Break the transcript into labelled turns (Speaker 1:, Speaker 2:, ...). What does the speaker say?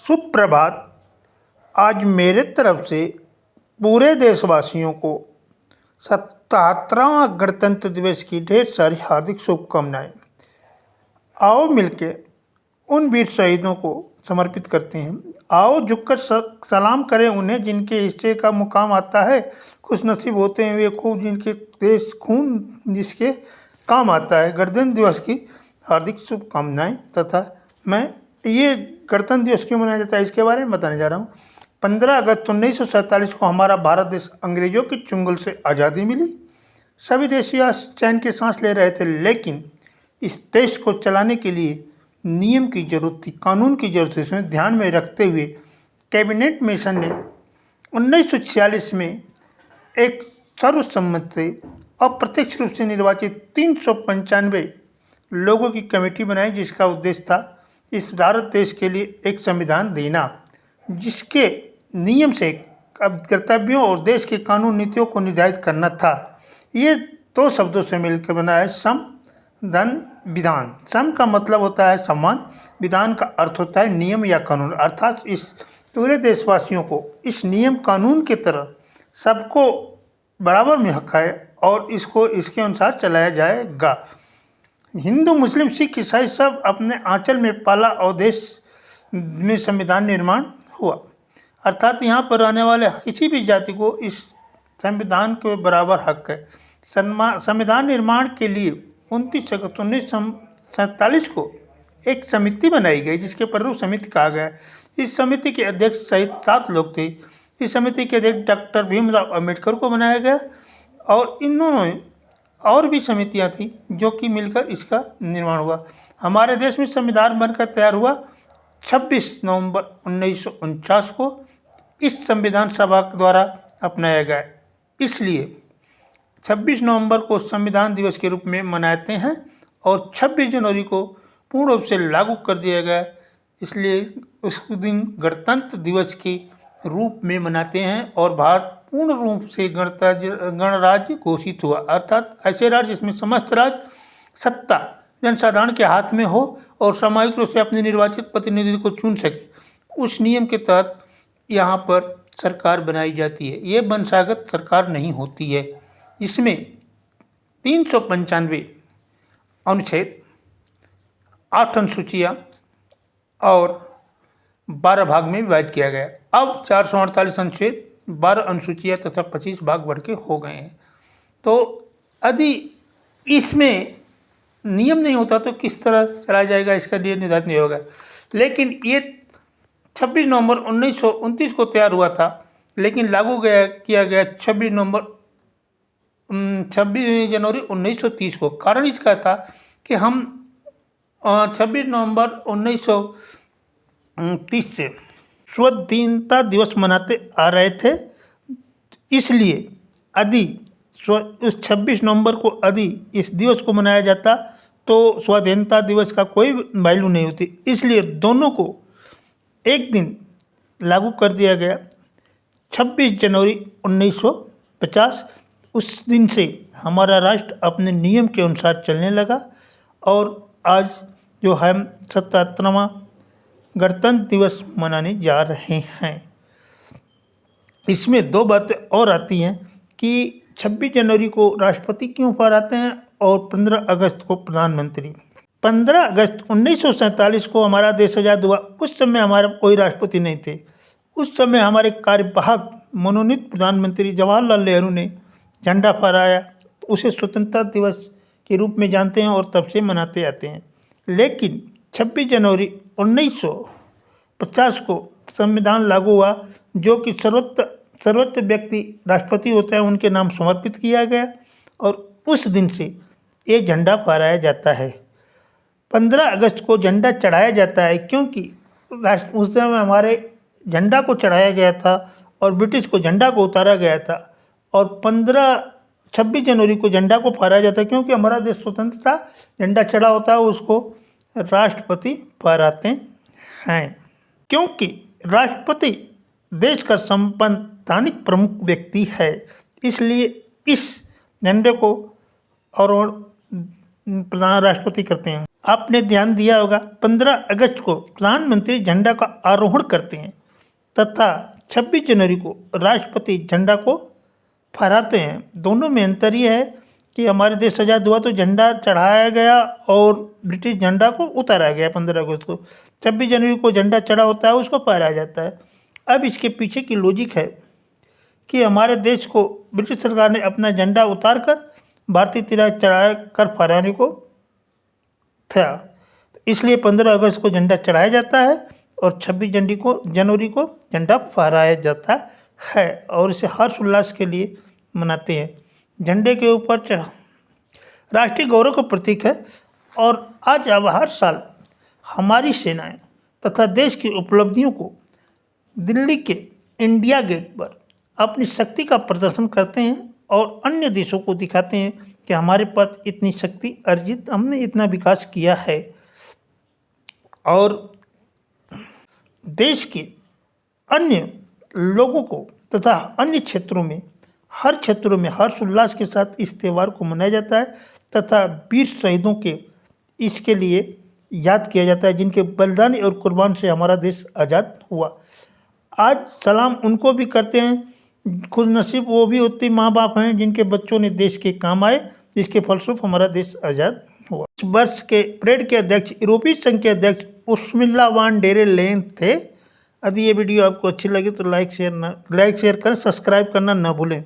Speaker 1: सुप्रभात। आज मेरे तरफ से पूरे देशवासियों को 77वां गणतंत्र दिवस की ढेर सारी हार्दिक शुभकामनाएं। आओ मिलके उन वीर शहीदों को समर्पित करते हैं। आओ झुककर सलाम करें उन्हें जिनके हिस्से का मुकाम आता है। खुशनसीब होते हैं वे खूब जिनके देश खून जिसके काम आता है। गणतंत्र दिवस की हार्दिक शुभकामनाएं। तथा मैं ये गणतंत्र दिवस क्यों मनाया जाता है इसके बारे में बताने जा रहा हूँ। 15 अगस्त 1947 को हमारा भारत देश अंग्रेजों के चंगुल से आज़ादी मिली। सभी देशी चैन की सांस ले रहे थे, लेकिन इस देश को चलाने के लिए नियम की जरूरत थी, कानून की जरूरत थी। इसमें ध्यान में रखते हुए कैबिनेट मिशन ने 1946 में एक सर्वसम्मत से अप्रत्यक्ष रूप से निर्वाचित 395 लोगों की कमेटी बनाई, जिसका उद्देश्य था इस भारत देश के लिए एक संविधान देना, जिसके नियम से कर्तव्यों और देश के कानून नीतियों को निर्धारित करना था। ये दो शब्दों से मिलकर बना है सम, धन, विधान। सम का मतलब होता है सम्मान, विधान का अर्थ होता है नियम या कानून। अर्थात इस पूरे देशवासियों को इस नियम कानून की तरह सबको बराबर में हक है और इसको इसके अनुसार चलाया जाएगा। हिंदू, मुस्लिम, सिख, ईसाई सब अपने आंचल में पाला और देश में संविधान निर्माण हुआ। अर्थात यहाँ पर रहने वाले किसी भी जाति को इस संविधान के बराबर हक है। संविधान निर्माण के लिए 29 अगस्त 1947 को एक समिति बनाई गई, जिसके प्ररूप समिति कहा गया। इस समिति के अध्यक्ष सहित 7 लोग थे। इस समिति के अध्यक्ष डॉक्टर भीमराव अम्बेडकर को बनाया गया और इन्होंने और भी समितियां थी जो कि मिलकर इसका निर्माण हुआ। हमारे देश में संविधान बनकर तैयार हुआ 26 नवंबर 1949 को इस संविधान सभा द्वारा अपनाया गया। इसलिए 26 नवंबर को संविधान दिवस के रूप में मनाते हैं और 26 जनवरी को पूर्ण रूप से लागू कर दिया गया। इसलिए उस दिन गणतंत्र दिवस के रूप में मनाते हैं और भारत पूर्ण रूप से गणराज्य घोषित हुआ। अर्थात ऐसे राज्य जिसमें समस्त राज्य सत्ता जनसाधारण के हाथ में हो और सामूहिक रूप से अपने निर्वाचित प्रतिनिधि को चुन सके, उस नियम के तहत यहाँ पर सरकार बनाई जाती है। ये वंशागत सरकार नहीं होती है। इसमें 395 अनुच्छेद, 8 अनुसूचियाँ और 12 भाग में विभाजित किया गया। अब 448 अनुच्छेद, 12 अनुसूचियाँ तथा 25 भाग बढ़ के हो गए हैं। तो यदि इसमें नियम नहीं होता तो किस तरह चलाया जाएगा, इसका लिए निर्धारित नहीं होगा। लेकिन ये 26 नवंबर 1929 को तैयार हुआ था, लेकिन लागू किया गया 26 जनवरी 1930 को। कारण इसका था कि हम 26 नवंबर 1930 से स्वाधीनता दिवस मनाते आ रहे थे। इसलिए यदि उस 26 नवंबर को यदि इस दिवस को मनाया जाता तो स्वाधीनता दिवस का कोई वैल्यू नहीं होती। इसलिए दोनों को एक दिन लागू कर दिया गया 26 जनवरी 1950। उस दिन से हमारा राष्ट्र अपने नियम के अनुसार चलने लगा और आज जो हम 77वां गणतंत्र दिवस मनाने जा रहे हैं। इसमें 2 बातें और आती हैं कि 26 जनवरी को राष्ट्रपति क्यों फहराते हैं और 15 अगस्त को प्रधानमंत्री। 15 अगस्त 1947 को हमारा देश आज़ाद हुआ। उस समय हमारा कोई राष्ट्रपति नहीं थे। उस समय हमारे कार्यवाहक मनोनीत प्रधानमंत्री जवाहरलाल नेहरू ने झंडा फहराया। उसे स्वतंत्रता दिवस के रूप में जानते हैं और तब से मनाते आते हैं। लेकिन 26 जनवरी 1950 को संविधान लागू हुआ, जो कि सर्वोच्च व्यक्ति राष्ट्रपति होता है, उनके नाम समर्पित किया गया और उस दिन से ये झंडा फहराया जाता है। 15 अगस्त को झंडा चढ़ाया जाता है क्योंकि उस समय हमारे झंडा को चढ़ाया गया था और ब्रिटिश को झंडा को उतारा गया था। और 26 जनवरी को झंडा को फहराया जाता है क्योंकि हमारा देश स्वतंत्र था। झंडा चढ़ा होता है, उसको राष्ट्रपति फहराते हैं। क्योंकि राष्ट्रपति देश का संवैधानिक प्रमुख व्यक्ति है, इसलिए इस झंडे को और प्रधान राष्ट्रपति करते हैं। आपने ध्यान दिया होगा 15 अगस्त को प्रधानमंत्री झंडा का आरोहण करते हैं तथा 26 जनवरी को राष्ट्रपति झंडा को फहराते हैं। दोनों में अंतर यह है कि हमारे देश आज़ाद हुआ तो झंडा चढ़ाया गया और ब्रिटिश झंडा को उतारा गया 15 अगस्त को। 26 जनवरी को झंडा चढ़ा होता है, उसको फहराया जाता है। अब इसके पीछे की लॉजिक है कि हमारे देश को ब्रिटिश सरकार ने अपना झंडा उतार कर भारतीय तिरंगा चढ़ा कर फहराने को था, इसलिए 15 अगस्त को झंडा चढ़ाया जाता है और 26 जनवरी को झंडा फहराया जाता है और इसे हर्ष उल्लास के लिए मनाते हैं। झंडे के ऊपर राष्ट्रीय गौरव का प्रतीक है और आज अब हर साल हमारी सेनाएं तथा देश की उपलब्धियों को दिल्ली के इंडिया गेट पर अपनी शक्ति का प्रदर्शन करते हैं और अन्य देशों को दिखाते हैं कि हमारे पास इतनी शक्ति अर्जित, हमने इतना विकास किया है। और देश के अन्य लोगों को तथा अन्य क्षेत्रों में हर क्षेत्रों में हर्ष उल्लास के साथ इस त्यौहार को मनाया जाता है तथा वीर शहीदों के इसके लिए याद किया जाता है जिनके बलिदान और कुर्बान से हमारा देश आज़ाद हुआ। आज सलाम उनको भी करते हैं, खुशनसीब वो भी उतने माँ बाप हैं जिनके बच्चों ने देश के काम आए, जिसके फलस्वरूप हमारा देश आज़ाद हुआ। इस वर्ष के परेड के अध्यक्ष यूरोपीय संघ के अध्यक्ष उर्सुला वान डेर लेयन थे। यदि ये वीडियो आपको अच्छी लगी तो लाइक शेयर करें, सब्सक्राइब करना ना भूलें।